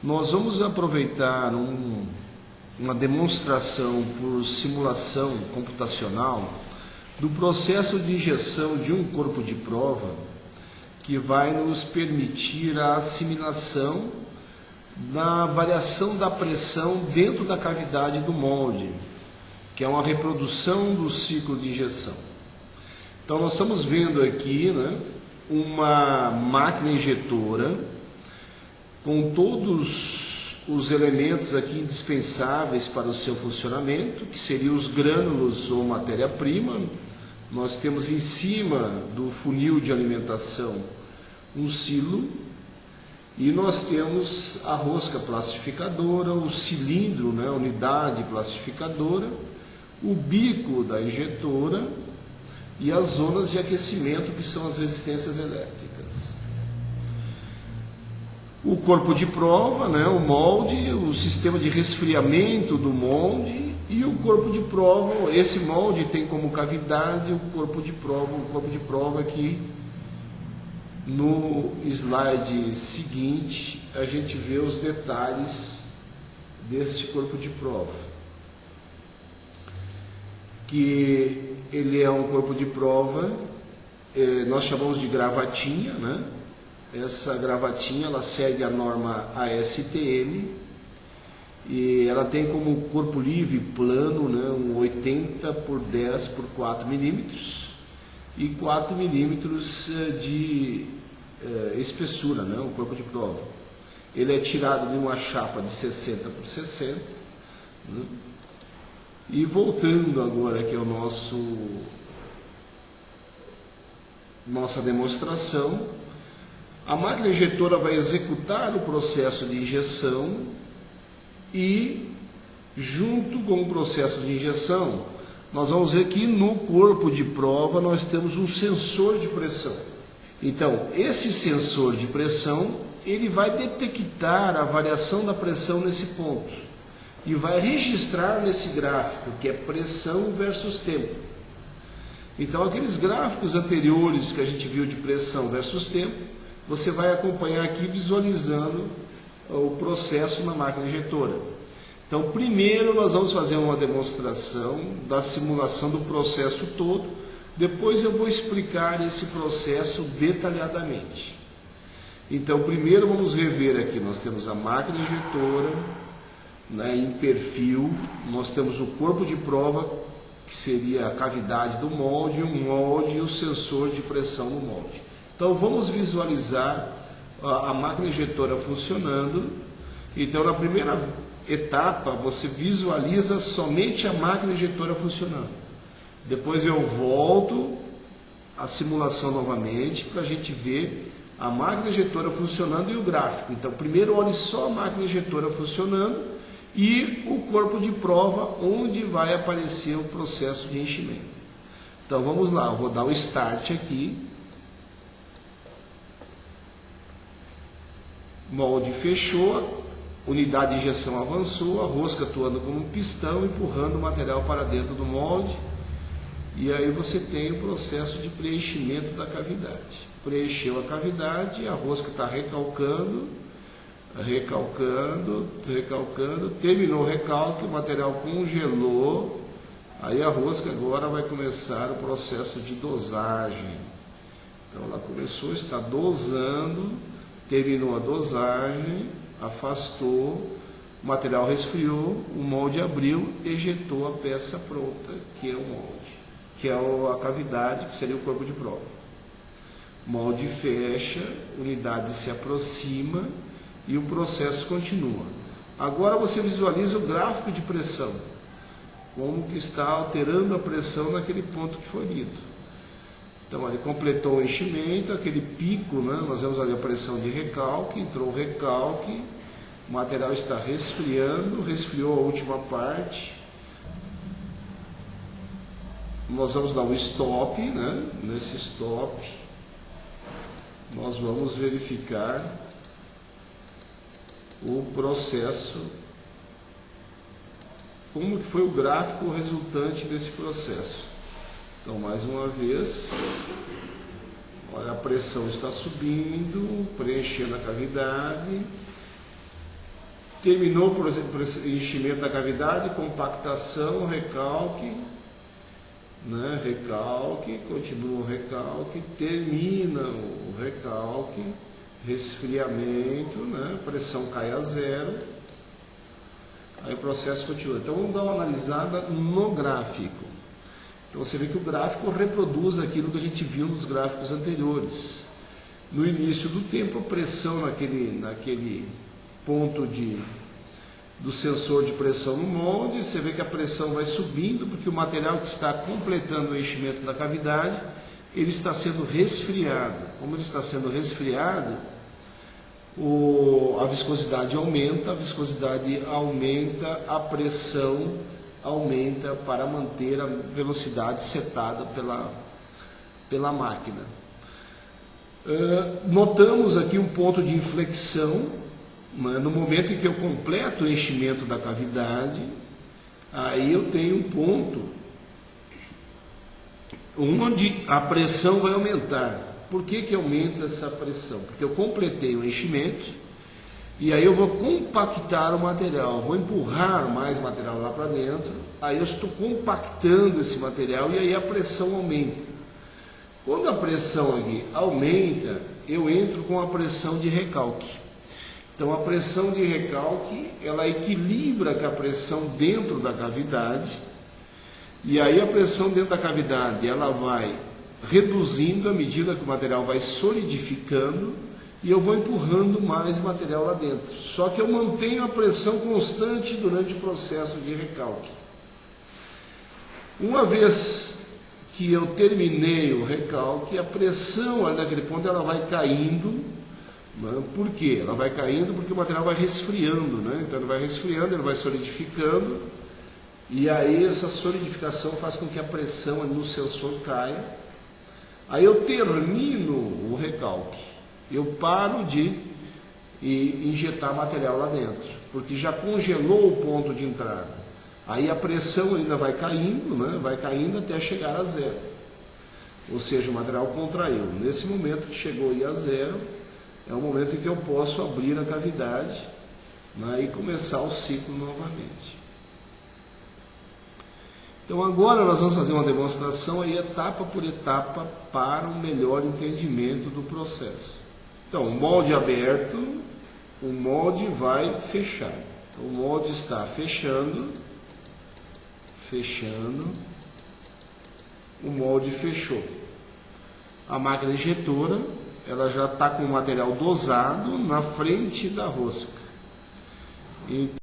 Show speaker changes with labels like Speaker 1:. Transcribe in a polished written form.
Speaker 1: Nós vamos aproveitar uma demonstração por simulação computacional do processo de injeção de um corpo de prova que vai nos permitir a assimilação da variação da pressão dentro da cavidade do molde, que é uma reprodução do ciclo de injeção. Então nós estamos vendo aqui, uma máquina injetora com todos os elementos aqui indispensáveis para o seu funcionamento, que seriam os grânulos ou matéria-prima. Nós temos em cima do funil de alimentação um silo, e nós temos a rosca plastificadora, o cilindro, a unidade plastificadora, o bico da injetora e as zonas de aquecimento, que são as resistências elétricas. O corpo de prova, o molde, o sistema de resfriamento do molde e o corpo de prova. Esse molde tem como cavidade o corpo de prova aqui. No slide seguinte, a gente vê os detalhes deste corpo de prova. Que ele é um corpo de prova, nós chamamos de gravatinha, Essa gravatinha, ela segue a norma ASTM e ela tem como corpo livre plano, um 80 por 10 por 4 milímetros e 4 milímetros de espessura, o corpo de prova. Ele é tirado de uma chapa de 60 por 60. E voltando agora aqui ao nossa demonstração, a máquina injetora vai executar o processo de injeção e, junto com o processo de injeção, nós vamos ver que no corpo de prova nós temos um sensor de pressão. Então, esse sensor de pressão, ele vai detectar a variação da pressão nesse ponto e vai registrar nesse gráfico, que é pressão versus tempo. Então, aqueles gráficos anteriores que a gente viu de pressão versus tempo, você vai acompanhar aqui visualizando o processo na máquina injetora. Então, primeiro nós vamos fazer uma demonstração da simulação do processo todo, depois eu vou explicar esse processo detalhadamente. Então, primeiro vamos rever aqui, nós temos a máquina injetora, em perfil, nós temos o corpo de prova, que seria a cavidade do molde, o molde e o sensor de pressão no molde. Então vamos visualizar a máquina injetora funcionando. Então na primeira etapa você visualiza somente a máquina injetora funcionando. Depois eu volto a simulação novamente para a gente ver a máquina injetora funcionando e o gráfico. Então primeiro olhe só a máquina injetora funcionando e o corpo de prova onde vai aparecer o processo de enchimento. Então vamos lá, eu vou dar o start aqui. Molde fechou, unidade de injeção avançou, a rosca atuando como um pistão, empurrando o material para dentro do molde. E aí você tem o processo de preenchimento da cavidade. Preencheu a cavidade, a rosca está recalcando, terminou o recalque, o material congelou, aí a rosca agora vai começar o processo de dosagem. Então ela começou, está dosando, terminou a dosagem, afastou, o material resfriou, o molde abriu, ejetou a peça pronta, que é o molde, que é a cavidade, que seria o corpo de prova. Molde fecha, unidade se aproxima e o processo continua. Agora você visualiza o gráfico de pressão, como que está alterando a pressão naquele ponto que foi lido. Então, ele completou o enchimento, aquele pico, nós vemos ali a pressão de recalque, entrou o recalque, o material está resfriando, resfriou a última parte. Nós vamos dar um stop, nesse stop, nós vamos verificar o processo, como que foi o gráfico resultante desse processo. Então, mais uma vez, olha, a pressão está subindo, preenchendo a cavidade, terminou, por exemplo, o enchimento da cavidade, compactação, recalque, né? Recalque, continua o recalque, termina o recalque, resfriamento, né? Pressão cai a zero, aí o processo continua. Então vamos dar uma analisada no gráfico. Então você vê que o gráfico reproduz aquilo que a gente viu nos gráficos anteriores. No início do tempo, a pressão naquele ponto do sensor de pressão no molde, você vê que a pressão vai subindo, porque o material que está completando o enchimento da cavidade, ele está sendo resfriado. Como ele está sendo resfriado, a viscosidade aumenta, a pressão aumenta para manter a velocidade setada pela máquina. Notamos aqui um ponto de inflexão, no momento em que eu completo o enchimento da cavidade, aí eu tenho um ponto onde a pressão vai aumentar. Por que aumenta essa pressão? Porque eu completei o enchimento e aí eu vou compactar o material, vou empurrar mais material lá para dentro, aí eu estou compactando esse material e aí a pressão aumenta. Quando a pressão aqui aumenta, eu entro com a pressão de recalque. Então a pressão de recalque, ela equilibra com a pressão dentro da cavidade, e aí a pressão dentro da cavidade, ela vai reduzindo à medida que o material vai solidificando, e eu vou empurrando mais material lá dentro. Só que eu mantenho a pressão constante durante o processo de recalque. Uma vez que eu terminei o recalque, a pressão ali naquele ponto ela vai caindo. Por quê? Ela vai caindo porque o material vai resfriando, né? Então ele vai resfriando, ele vai solidificando, e aí essa solidificação faz com que a pressão no sensor caia. Aí eu termino o recalque, eu paro de injetar material lá dentro, porque já congelou o ponto de entrada. Aí a pressão ainda vai caindo, né? Vai caindo até chegar a zero. Ou seja, o material contraiu. Nesse momento que chegou aí a zero, é o momento em que eu posso abrir a cavidade, né, e começar o ciclo novamente. Então agora nós vamos fazer uma demonstração aí etapa por etapa para um melhor entendimento do processo. Então, o molde aberto, o molde vai fechar. Então, o molde está fechando, o molde fechou. A máquina injetora, ela já está com o material dosado na frente da rosca. Então,